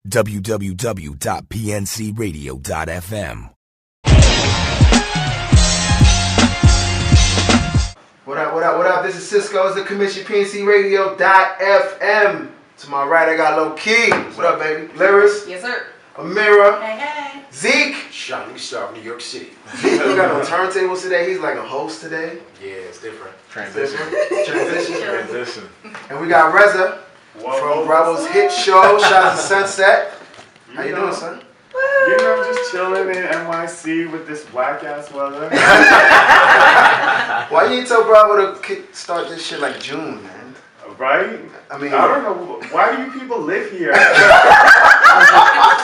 www.pncradio.fm. What up, what up, what up? This is Cisco. It's the Commission PNCRadio.fm. To my right, I got Low Key. What up, baby? Lyris. Yes, sir. Amira. Hey, hey. Zeke. Shining Star of New York City. Zeke, we got no turntables today. He's like a host today. Yeah, it's different. Transition. And we got Reza from Bravo's hit show, Shahs of Sunset. How you doing, son? You know, just chilling in NYC with this whack ass weather. Why you tell Bravo to start this shit like June, man? Right? I mean, I don't know. Why do you people live here?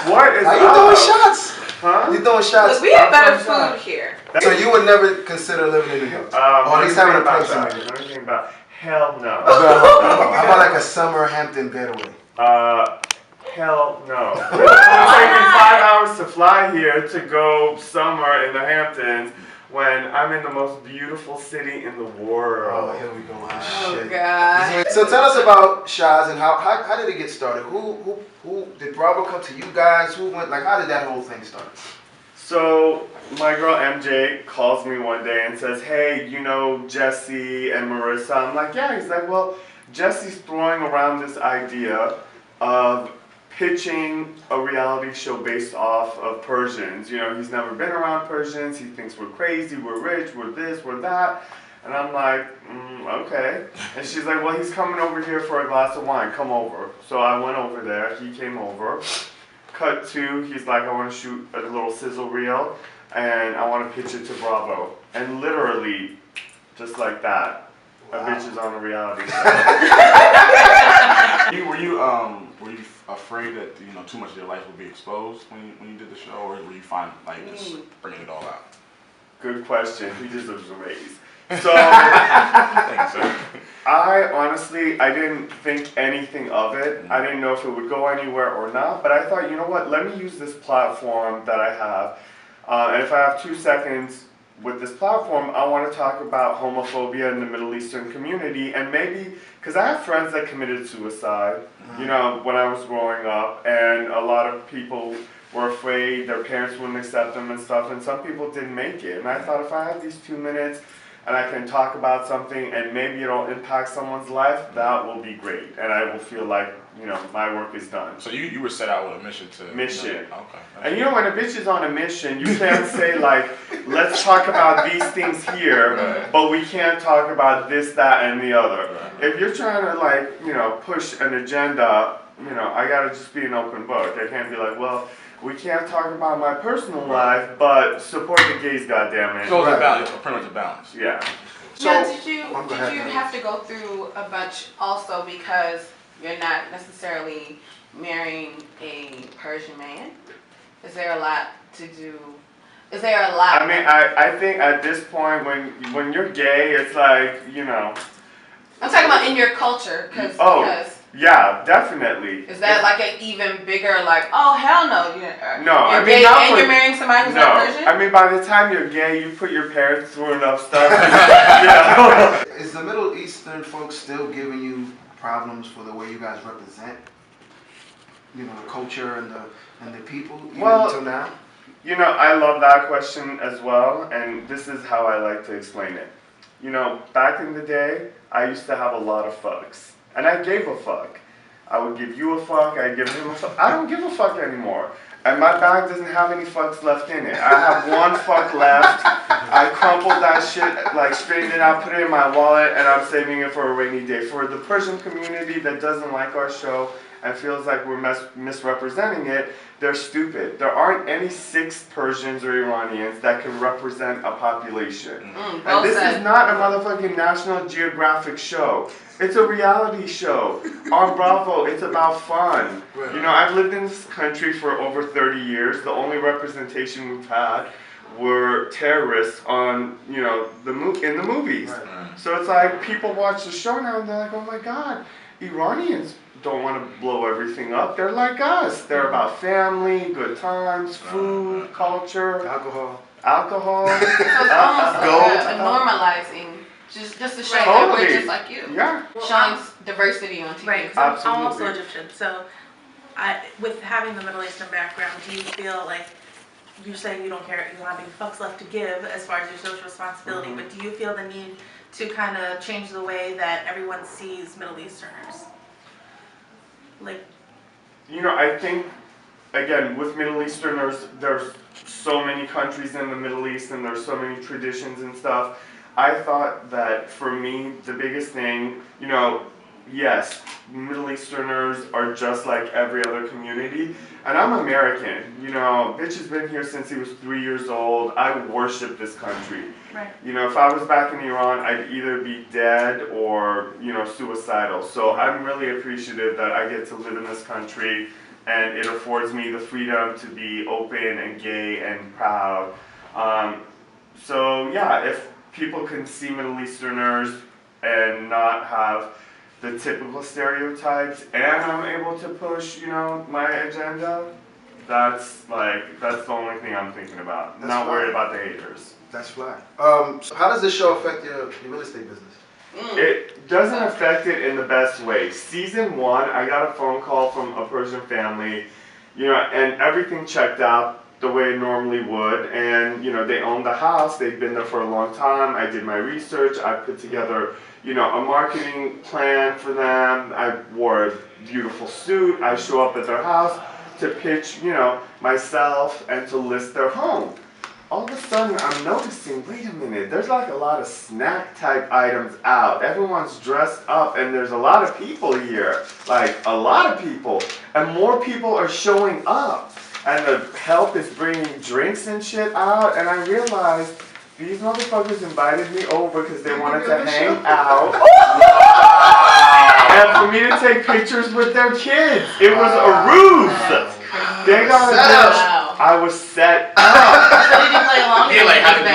What is Are you doing shots? Huh? You doing shots? Look, we have better food here. So you would never consider living in New York? Or at least having a place in New York? Anything about hell no. How about like a summer Hampton getaway? Hell no. It's taking 5 hours to fly here to go somewhere in the Hamptons when I'm in the most beautiful city in the world. Oh, here we go. Oh, God. So tell us about Shahs and how did it get started? Who did Bravo come to you guys? Who went, like, how did that whole thing start? So my girl MJ calls me one day and says, hey, you know Jesse and Marissa? I'm like, yeah. He's like, well, Jesse's throwing around this idea of pitching a reality show based off of Persians. You know, he's never been around Persians. He thinks we're crazy, we're rich, we're this, we're that. And I'm like, okay. And she's like, well, he's coming over here for a glass of wine. Come over. So I went over there. He came over. Cut to, he's like, I want to shoot a little sizzle reel, and I want to pitch it to Bravo. And literally, just like that, a bitch is on a reality show. Were you afraid that too much of your life would be exposed when you did the show, or were you fine just bringing it all out? Good question. He deserves a raise. So, I honestly, I didn't think anything of it. I didn't know if it would go anywhere or not, but I thought, you know what, let me use this platform that I have. And if I have 2 seconds with this platform, I want to talk about homophobia in the Middle Eastern community, and maybe, because I have friends that committed suicide, you know, when I was growing up, and a lot of people were afraid their parents wouldn't accept them and stuff, and some people didn't make it. And I thought, if I have these 2 minutes and I can talk about something and maybe it'll impact someone's life, that will be great. And I will feel like, you know, my work is done. So you were set out with a mission to... Mission. Okay. And you know, when a bitch is on a mission, you can't say like, let's talk about these things here, but we can't talk about this, that, and the other. If you're trying to like, you know, push an agenda, you know, I gotta just be an open book. I can't be like, well, we can't talk about my personal life, but support the gays, goddammit. So it's a balance, pretty much a balance. Yeah. So, Now, did you have to go through a bunch also because you're not necessarily marrying a Persian man? Is there a lot to do? Is there a lot? I mean, I think at this point, when you're gay, it's like, you know. I'm talking about in your culture, because. Yeah, definitely. Is that like an even bigger, like, oh, hell no. No, you're gay and you're marrying somebody who's not Persian? I mean, by the time you're gay, you put your parents through enough stuff. You know? Is the Middle Eastern folks still giving you problems for the way you guys represent, you know, the culture and the people, even until now? You know, I love that question as well, and this is how I like to explain it. You know, back in the day, I used to have a lot of fucks. And I gave a fuck. I would give you a fuck, I'd give him a fuck. I don't give a fuck anymore. And my bag doesn't have any fucks left in it. I have one fuck left. I crumpled that shit, like straightened it out, put it in my wallet, and I'm saving it for a rainy day. For the Persian community that doesn't like our show and feels like we're misrepresenting it, they're stupid. There aren't any 6 Persians or Iranians that can represent a population. And this is not a motherfucking National Geographic show. It's a reality show. On Bravo, it's about fun. You know, I've lived in this country for over 30 years. The only representation we've had were terrorists on, you know, in the movies. So it's like people watch the show now and they're like, oh my God, Iranians don't want to blow everything up. They're like us. They're about family, good times, food, culture, Alcohol. So it's almost like a normalizing. Just to show that we're just like you. Yeah. Showing diversity on TV. Right. So I'm also Egyptian. So with having the Middle Eastern background, do you feel like you're saying you don't care, you don't have any fucks left to give as far as your social responsibility, but do you feel the need to kind of change the way that everyone sees Middle Easterners? Like, I think, again, with Middle Easterners, there's so many countries in the Middle East and there's so many traditions and stuff. I thought that for me, the biggest thing, yes, Middle Easterners are just like every other community. And I'm American, bitch has been here since he was 3 years old. I worship this country. right. If I was back in Iran, I'd either be dead or, suicidal. So I'm really appreciative that I get to live in this country and it affords me the freedom to be open and gay and proud. So yeah, if people can see Middle Easterners and not have the typical stereotypes, and I'm able to push, my agenda, that's the only thing I'm thinking about. That's Not fine. worried about the haters. That's fly. So how does this show affect your real estate business? It doesn't affect it in the best way. Season 1, I got a phone call from a Persian family, and everything checked out the way it normally would, and they own the house, they've been there for a long time. I did my research, I put together a marketing plan for them. I wore a beautiful suit. I show up at their house to pitch, myself and to list their home. All of a sudden, I'm noticing, wait a minute, there's like a lot of snack type items out. Everyone's dressed up and there's a lot of people here. Like, a lot of people. And more people are showing up. And the help is bringing drinks and shit out. And I realized these motherfuckers invited me over because they wanted to hang out. And for me to take pictures with their kids. It was a ruse. They got a bitch. I was set up. So did you play along? Yeah, like, how did you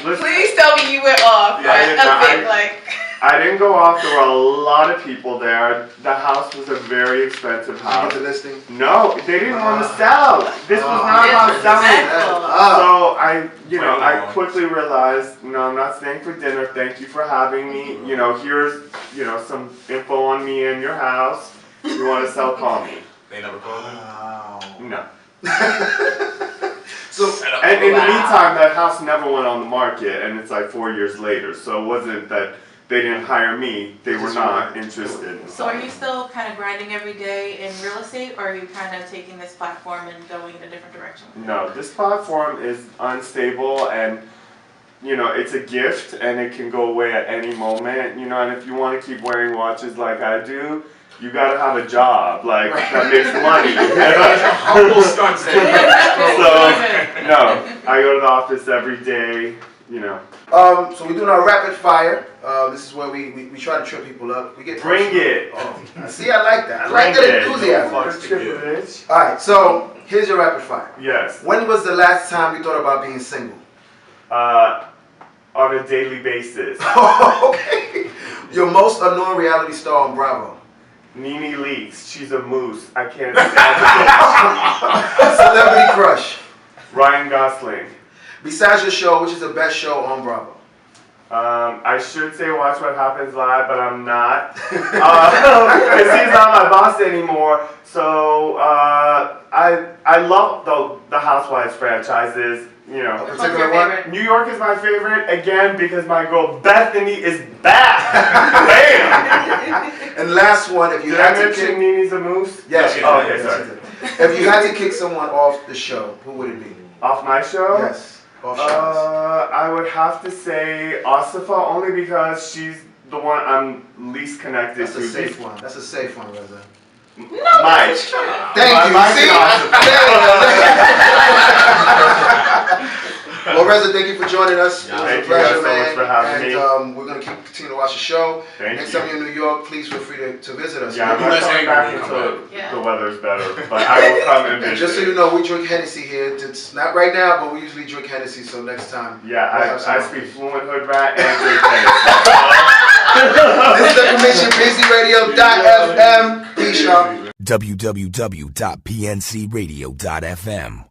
do this? Please tell me you went off. I didn't go off. There were a lot of people there. The house was a very expensive Did you house. get the listing? No, they didn't want to sell. This was not about selling. So I quickly realized, I'm not staying for dinner. Thank you for having me. Here's, some info on me in your house. If you want to sell, call me. They never called him? Wow. No. So, And in the meantime, that house never went on the market, and it's like 4 years later. So it wasn't that they didn't hire me; they were not interested. So are you still kind of grinding every day in real estate, or are you kind of taking this platform and going in a different direction? No, this platform is unstable, and it's a gift, and it can go away at any moment. And if you want to keep wearing watches like I do, you gotta have a job, that makes money. Humble stunts. So, no, I go to the office every day, so we're doing our rapid fire. This is where we try to trip people up. We get Bring it. Oh, see, I like that. I like that enthusiasm. All right, so here's your rapid fire. Yes. When was the last time you thought about being single? On a daily basis. Okay. Your most annoying reality star on Bravo? Nene Leakes, she's a moose. I can't stand Celebrity crush? it. Ryan Gosling. Besides your show, which is the best show on Bravo? I should say Watch What Happens Live, but I'm not. Because he's not my boss anymore. So I love the Housewives franchises. A particular one? New York is my favorite, again, because my girl Bethany is back. Bam! And last one, if you Did had I to mention kick... Nene's a moose? Yes. Oh, okay, sorry. If you had to kick someone off the show, who would it be? Off my show? Yes. Off Shahs. I would have to say Asifa, only because she's the one I'm least connected That's to. a safe one. That's a safe one, Reza. Mike. Thank you. Mike See? and Well, Reza, thank you for joining us. It was Thank a you guys pleasure, so man. much for having me. And we're going to continue to watch the show. Thank Next you. time you're in New York, please feel free to visit us. Yeah, I'm You not guys coming hang back when you until come back. the weather's better. But I will come and visit. Just so you know, we drink Hennessy here. It's not right now, but we usually drink Hennessy, so next time. Yeah, we'll have some I more. speak fluent hood rat and drink Hennessy. This is Information BusyRadio.fm. Peace, y'all. www.pncradio.fm